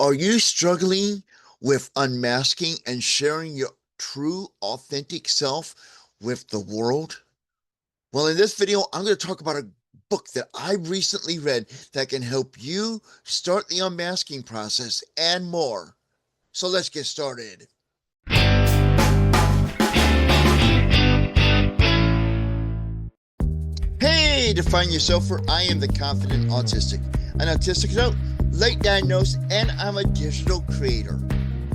Are you struggling with unmasking and sharing your true, authentic self with the world? Well, in this video, I'm going to talk about a book that I recently read that can help you start the unmasking process and more. So let's get started. Hey, Define Yourself, where I am the confident autistic, an autistic adult, late diagnosed, and I'm a digital creator.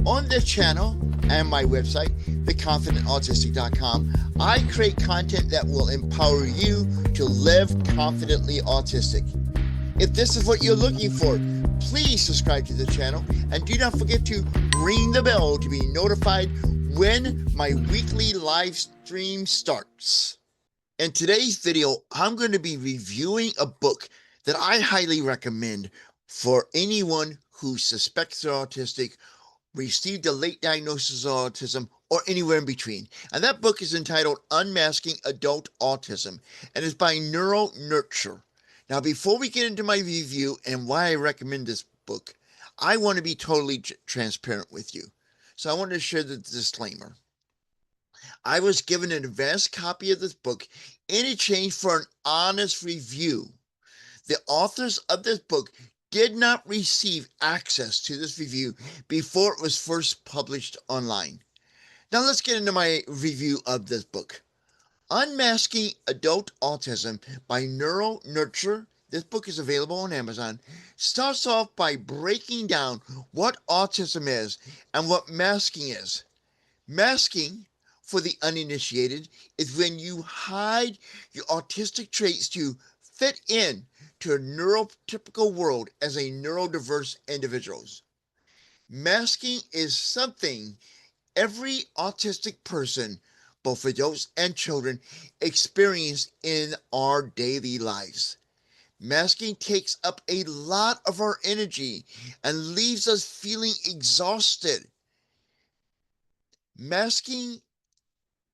On this channel and my website, theconfidentautistic.com, I create content that will empower you to live confidently autistic. If this is what you're looking for, please subscribe to the channel and do not forget to ring the bell to be notified when my weekly live stream starts. In today's video, I'm going to be reviewing a book that I highly recommend for anyone who suspects they're autistic, received a late diagnosis of autism, or anywhere in between. And that book is entitled Unmasking Adult Autism and is by Neuro Nurture. Now, before we get into my review and why I recommend this book, I want to be totally transparent with you. So I want to share the disclaimer. I was given an advanced copy of this book in exchange for an honest review. The authors of this book did not receive access to this review before it was first published online. Now let's get into my review of this book. Unmasking Adult Autism by Neuro Nurture. This book is available on Amazon. Starts off by breaking down what autism is and what masking is. Masking, for the uninitiated, is when you hide your autistic traits to fit in to a neurotypical world as a neurodiverse individuals. Masking is something every autistic person, both adults and children, experience in our daily lives. Masking takes up a lot of our energy and leaves us feeling exhausted. Masking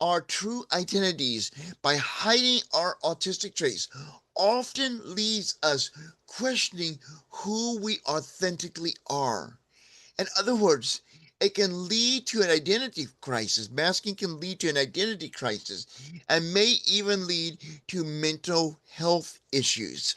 our true identities by hiding our autistic traits often leaves us questioning who we authentically are. In other words, it can lead to an identity crisis. Masking can lead to an identity crisis and may even lead to mental health issues.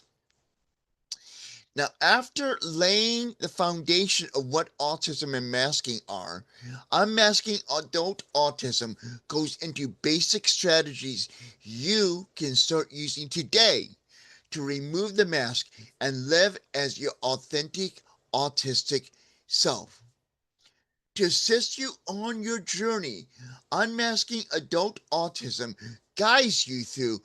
Now, after laying the foundation of what autism and masking are, unmasking adult autism goes into basic strategies you can start using today to remove the mask and live as your authentic autistic self. To assist you on your journey, unmasking adult autism guides you through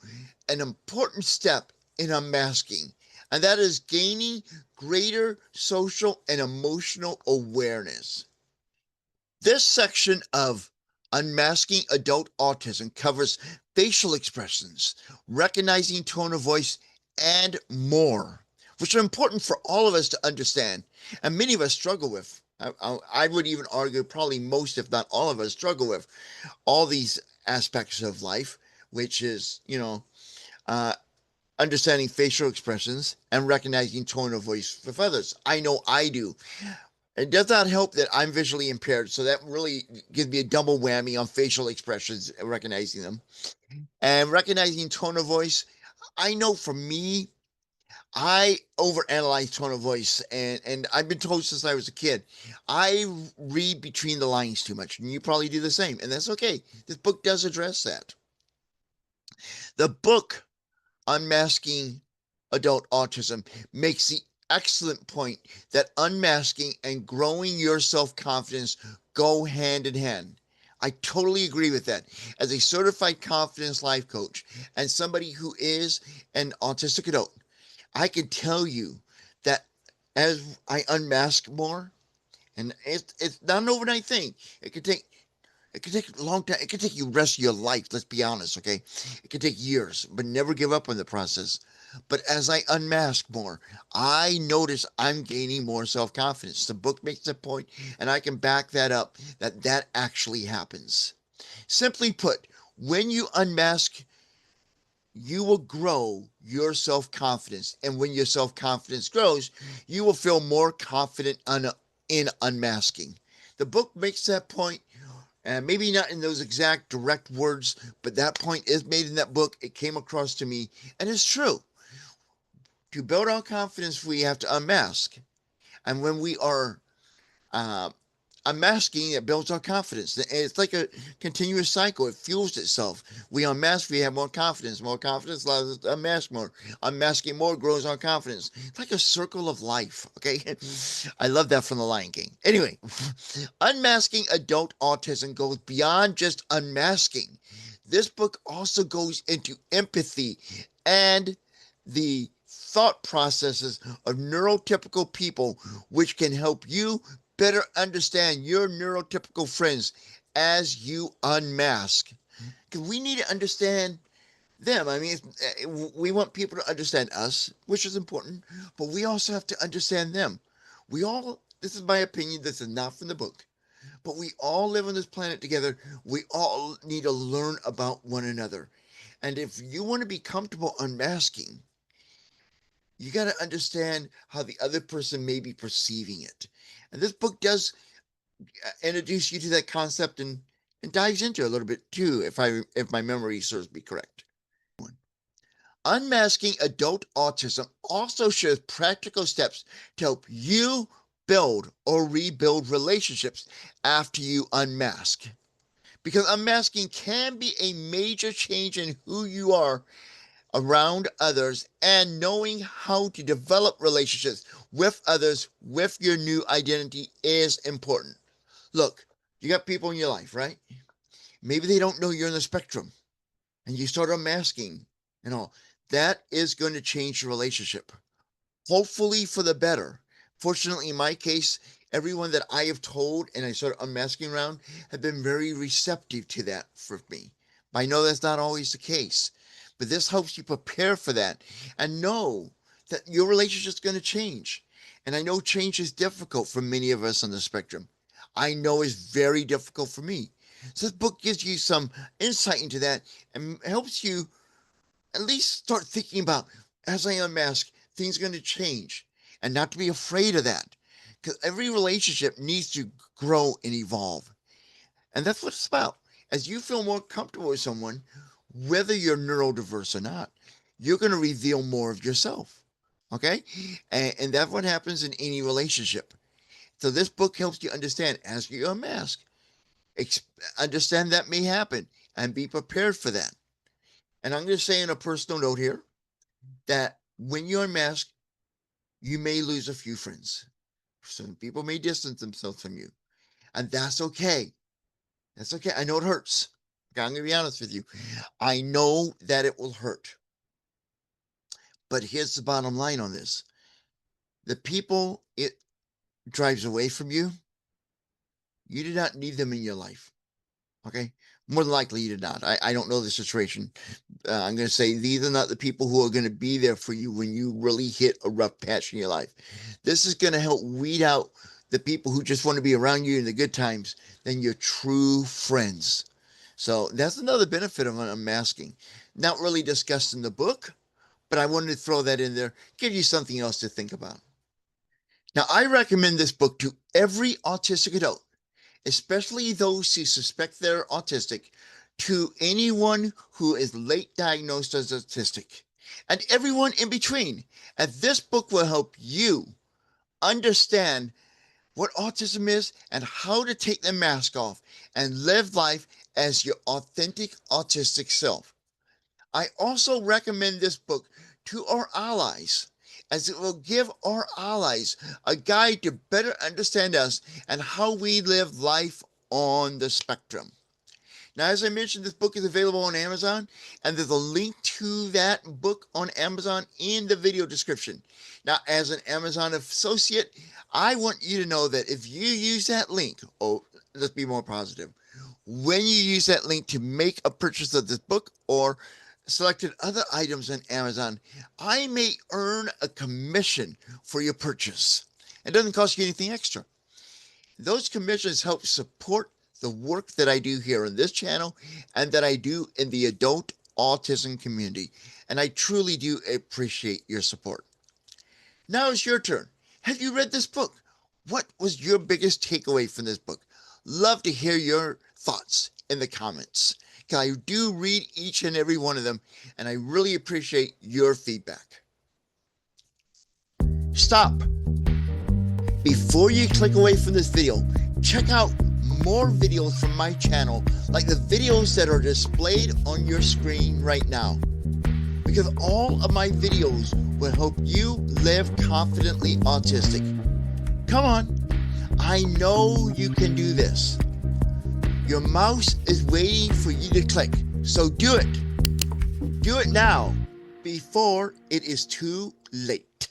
an important step in unmasking, and that is gaining greater social and emotional awareness. This section of Unmasking Adult Autism covers facial expressions, recognizing tone of voice, and more, which are important for all of us to understand, and many of us struggle with. I would even argue probably most, if not all of us, struggle with all these aspects of life, which is, uh, understanding facial expressions and recognizing tone of voice with others. I know I do. It does not help that I'm visually impaired, so that really gives me a double whammy on facial expressions, recognizing them. And recognizing tone of voice, I know for me, I overanalyze tone of voice, and I've been told since I was a kid, I read between the lines too much, and you probably do the same, and that's okay. This book does address that. The book Unmasking Adult Autism makes the excellent point that unmasking and growing your self-confidence go hand in hand. I totally agree with that. As a certified confidence life coach and somebody who is an autistic adult, I can tell you that as I unmask more, and it's not an overnight thing. It could take a long time. It could take you the rest of your life. Let's be honest, okay? It could take years, but never give up on the process. But as I unmask more, I notice I'm gaining more self-confidence. The book makes the point, and I can back that up, that actually happens. Simply put, when you unmask, you will grow your self-confidence. And when your self-confidence grows, you will feel more confident in unmasking. The book makes that point, and maybe not in those exact direct words, but that point is made in that book. It came across to me, and it's true. To build our confidence, we have to unmask. And when we are uh, unmasking, it builds our confidence. It's like a continuous cycle. It fuels itself. We unmask, we have more confidence. More confidence allows us to unmask more. Unmasking more grows our confidence. It's like a circle of life. Okay, I love that from The Lion King. Anyway, unmasking adult autism goes beyond just unmasking. This book also goes into empathy and the thought processes of neurotypical people, which can help you better understand your neurotypical friends as you unmask. Because we need to understand them. I mean, we want people to understand us, which is important, but we also have to understand them. We all, this is my opinion, this is not from the book, but we all live on this planet together. We all need to learn about one another. And if you want to be comfortable unmasking, you got to understand how the other person may be perceiving it. And this book does introduce you to that concept and dives into it a little bit too, if my memory serves me correct. Unmasking Adult Autism also shares practical steps to help you build or rebuild relationships after you unmask. Because unmasking can be a major change in who you are around others, and knowing how to develop relationships with others with your new identity is important. Look, you got people in your life, right? Maybe they don't know you're in the spectrum and you start unmasking and all. That is going to change your relationship, hopefully for the better. Fortunately, in my case, everyone that I have told and I started unmasking around have been very receptive to that for me. I know that's not always the case, but this helps you prepare for that and know that your relationship is going to change. And I know change is difficult for many of us on the spectrum. I know it's very difficult for me. So this book gives you some insight into that and helps you at least start thinking about, as I unmask, things are going to change and not to be afraid of that. Because every relationship needs to grow and evolve. And that's what it's about. As you feel more comfortable with someone, whether you're neurodiverse or not, you're going to reveal more of yourself. Okay? And that's what happens in any relationship. So this book helps you understand as you unmask, understand that may happen and be prepared for that. And I'm going to say in a personal note here that when you unmask, you may lose a few friends. Some people may distance themselves from you, and that's okay. That's okay. I know it hurts. Okay, I'm going to be honest with you. I know that it will hurt. But here's the bottom line on this: the people it drives away from you, you do not need them in your life. Okay? More than likely, you did not. I don't know the situation. I'm going to say these are not the people who are going to be there for you when you really hit a rough patch in your life. This is going to help weed out the people who just want to be around you in the good times than your true friends. So that's another benefit of unmasking. Not really discussed in the book, but I wanted to throw that in there, give you something else to think about. Now, I recommend this book to every autistic adult, especially those who suspect they're autistic, to anyone who is late diagnosed as autistic, and everyone in between. And this book will help you understand what autism is and how to take the mask off and live life as your authentic autistic self. I also recommend this book to our allies, as it will give our allies a guide to better understand us and how we live life on the spectrum. Now, as I mentioned, this book is available on Amazon, and there's a link to that book on Amazon in the video description. Now, as an Amazon associate, I want you to know that if you use that link, oh, let's be more positive. When you use that link to make a purchase of this book or selected other items on Amazon, I may earn a commission for your purchase. It doesn't cost you anything extra. Those commissions help support the work that I do here on this channel and that I do in the adult autism community. And I truly do appreciate your support. Now it's your turn. Have you read this book? What was your biggest takeaway from this book? Love to hear your thoughts in the comments. I do read each and every one of them, and I really appreciate your feedback. Stop. Before you click away from this video, check out more videos from my channel, like the videos that are displayed on your screen right now. Because all of my videos will help you live confidently autistic. Come on, I know you can do this. Your mouse is waiting for you to click, so do it. Do it now, before it is too late.